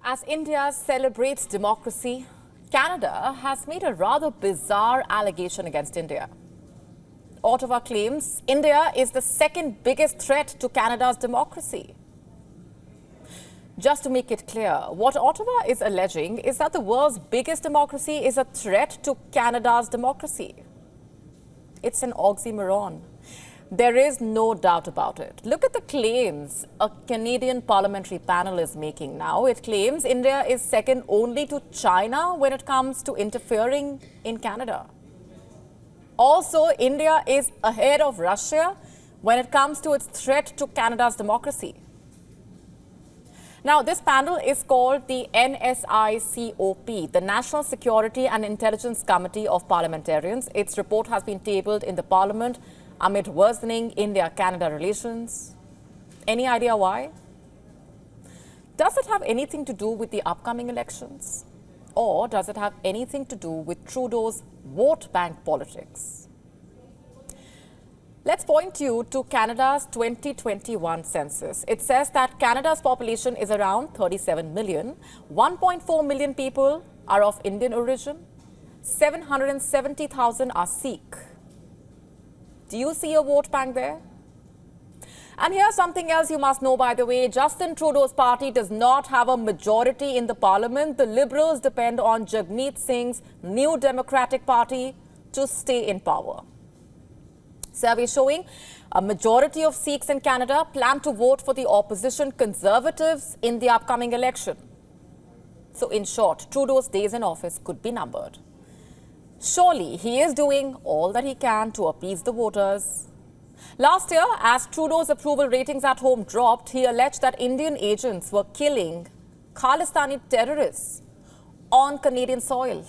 As India celebrates democracy, Canada has made a rather bizarre allegation against India. Ottawa claims India is the second biggest threat to Canada's democracy. Just to make it clear, what Ottawa is alleging is that the world's biggest democracy is a threat to Canada's democracy. It's an oxymoron. There is no doubt about it. Look at the claims a Canadian parliamentary panel is making now. It claims India is second only to China when it comes to interfering in Canada. Also, India is ahead of Russia when it comes to its threat to Canada's democracy. Now, this panel is called the NSICOP, the National Security and Intelligence Committee of Parliamentarians. Its report has been tabled in the Parliament amid worsening India-Canada relations. Any idea why? Does it have anything to do with the upcoming elections? Or does it have anything to do with Trudeau's vote bank politics? Let's point you to Canada's 2021 census. It says that Canada's population is around 37 million. 1.4 million people are of Indian origin. 770,000 are Sikh. Do you see a vote bank there? And here's something else you must know, by the way. Justin Trudeau's party does not have a majority in the parliament. The Liberals depend on Jagmeet Singh's New Democratic Party to stay in power. Survey showing a majority of Sikhs in Canada plan to vote for the opposition Conservatives in the upcoming election. So in short, Trudeau's days in office could be numbered. Surely he is doing all that he can to appease the voters. Last year, as Trudeau's approval ratings at home dropped, he alleged that Indian agents were killing Khalistani terrorists on Canadian soil.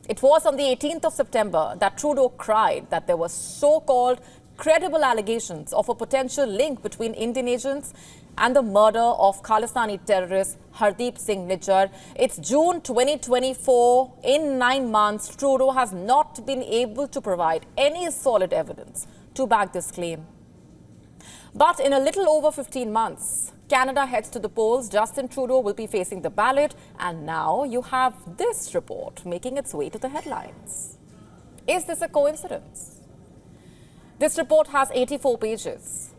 It was on the 18th of September that Trudeau cried that there were so-called credible allegations of a potential link between Indian agents and the murder of Khalistani terrorist Hardeep Singh Nijjar. It's June 2024. In 9 months, Trudeau has not been able to provide any solid evidence to back this claim. But in a little over 15 months, Canada heads to the polls. Justin Trudeau will be facing the ballot, and now you have this report making its way to the headlines. Is this a coincidence? This report has 84 pages.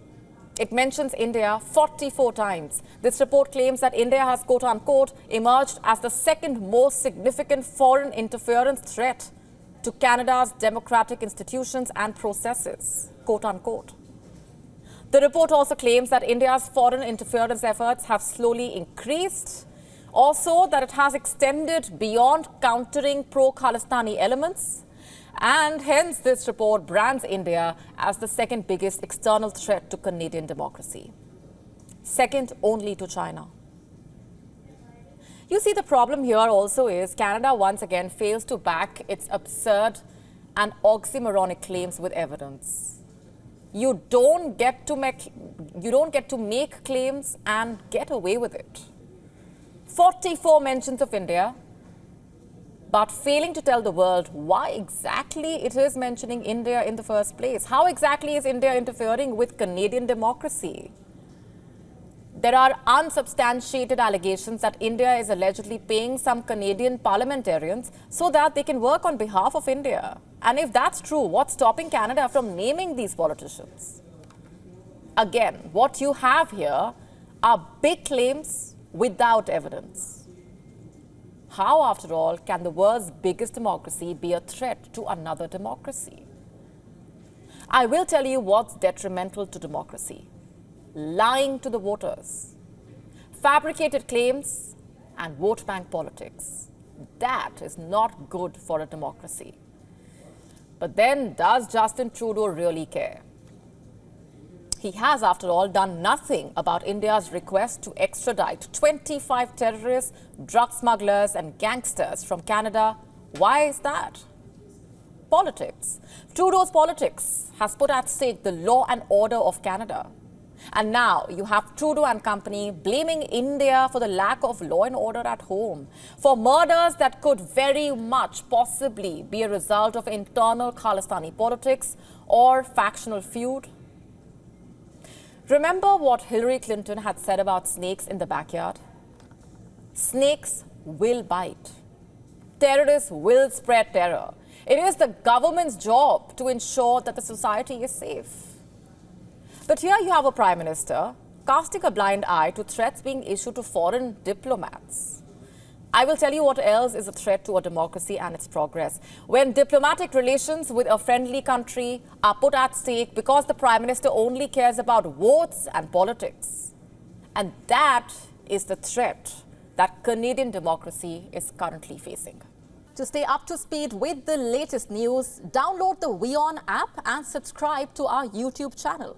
It mentions India 44 times. This report claims that India has, quote-unquote, emerged as the second most significant foreign interference threat to Canada's democratic institutions and processes, quote-unquote. The report also claims that India's foreign interference efforts have slowly increased. Also, that it has extended beyond countering pro-Khalistani elements. And hence, this report brands India as the second biggest external threat to Canadian democracy, second only to China. You see, the problem here also is Canada once again fails to back its absurd and oxymoronic claims with evidence. You don't get to make claims and get away with it. 44 mentions of India, but failing to tell the world why exactly it is mentioning India in the first place. How exactly is India interfering with Canadian democracy? There are unsubstantiated allegations that India is allegedly paying some Canadian parliamentarians so that they can work on behalf of India. And if that's true, what's stopping Canada from naming these politicians? Again, what you have here are big claims without evidence. How, after all, can the world's biggest democracy be a threat to another democracy? I will tell you what's detrimental to democracy. Lying to the voters, fabricated claims, and vote bank politics. That is not good for a democracy. But then, does Justin Trudeau really care? He has, after all, done nothing about India's request to extradite 25 terrorists, drug smugglers, and gangsters from Canada. Why is that? Politics. Trudeau's politics has put at stake the law and order of Canada. And now you have Trudeau and company blaming India for the lack of law and order at home, for murders that could very much possibly be a result of internal Khalistani politics or factional feud. Remember what Hillary Clinton had said about snakes in the backyard? Snakes will bite. Terrorists will spread terror. It is the government's job to ensure that the society is safe. But here you have a Prime Minister casting a blind eye to threats being issued to foreign diplomats. I will tell you what else is a threat to a democracy and its progress. When diplomatic relations with a friendly country are put at stake because the Prime Minister only cares about votes and politics. And that is the threat that Canadian democracy is currently facing. To stay up to speed with the latest news, download the WION app and subscribe to our YouTube channel.